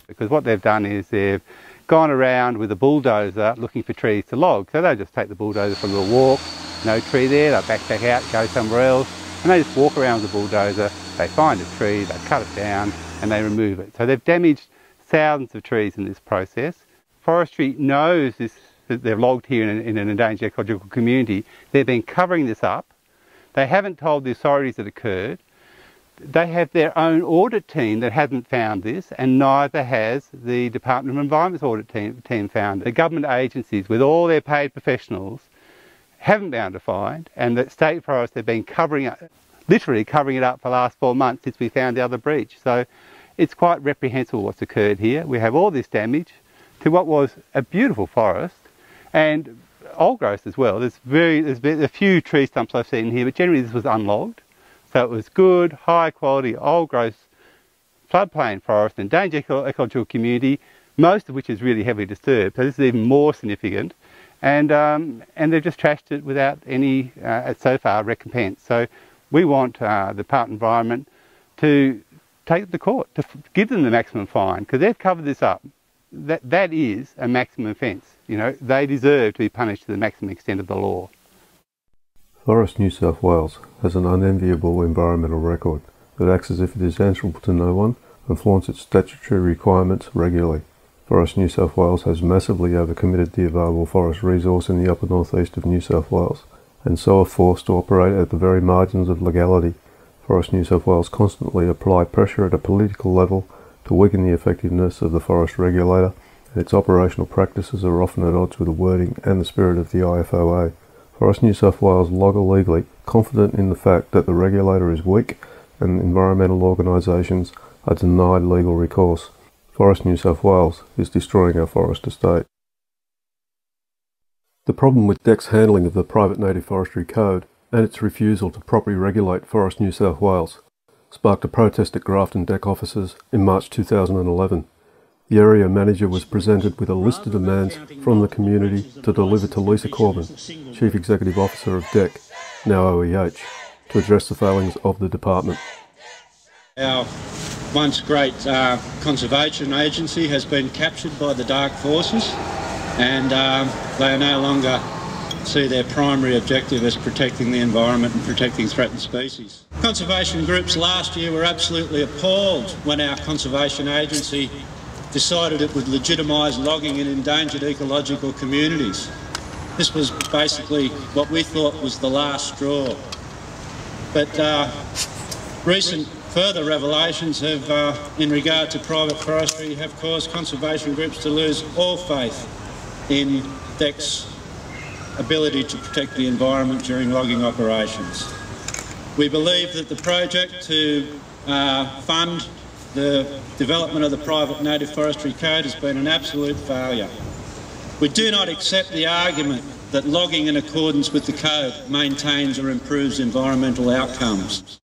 Because what they've done is they've gone around with a bulldozer looking for trees to log. So they just take the bulldozer for a little walk, no tree there, they'll back out, go somewhere else, and they just walk around with the bulldozer, they find a tree, they cut it down and they remove it. So they've damaged thousands of trees in this process. Forestry knows this, that they've logged here in an endangered ecological community. They've been covering this up. They haven't told the authorities it occurred. They have their own audit team that hasn't found this, and neither has the Department of Environment's audit team found it. The government agencies, with all their paid professionals, haven't been able to find, and the State Forest have been covering it, literally covering it up for the last 4 months since we found the other breach. So it's quite reprehensible what's occurred here. We have all this damage to what was a beautiful forest, and old growth as well. There's been a few tree stumps I've seen here, but generally this was unlogged. So it was good, high quality, old growth, floodplain forest, endangered ecological community, most of which is really heavily disturbed. So this is even more significant. And they've just trashed it without any, so far, recompense. So we want the Department of Environment to take it to court, to give them the maximum fine, because they've covered this up. That is a maximum offence. You know, they deserve to be punished to the maximum extent of the law. Forests New South Wales has an unenviable environmental record that acts as if it is answerable to no one and flaunts its statutory requirements regularly. Forests New South Wales has massively overcommitted the available forest resource in the upper northeast of New South Wales, and so are forced to operate at the very margins of legality. Forests New South Wales constantly apply pressure at a political level to weaken the effectiveness of the forest regulator, and its operational practices are often at odds with the wording and the spirit of the IFOA. Forests New South Wales log illegally, confident in the fact that the regulator is weak and environmental organisations are denied legal recourse. Forests New South Wales is destroying our forest estate. The problem with DEC's handling of the Private Native Forestry Code and its refusal to properly regulate Forests New South Wales sparked a protest at Grafton DEC offices in March 2011. The area manager was presented with a list of demands from the community to deliver to Lisa Corbin, Chief Executive Officer of DEC, now OEH, to address the failings of the department. Our once great conservation agency has been captured by the dark forces, and they no longer see their primary objective as protecting the environment and protecting threatened species. Conservation groups last year were absolutely appalled when our conservation agency decided it would legitimise logging in endangered ecological communities. This was basically what we thought was the last straw. But recent further revelations have, in regard to private forestry, have caused conservation groups to lose all faith in DEC's ability to protect the environment during logging operations. We believe that the project to fund the development of the Private Native Forestry Code has been an absolute failure. We do not accept the argument that logging in accordance with the code maintains or improves environmental outcomes.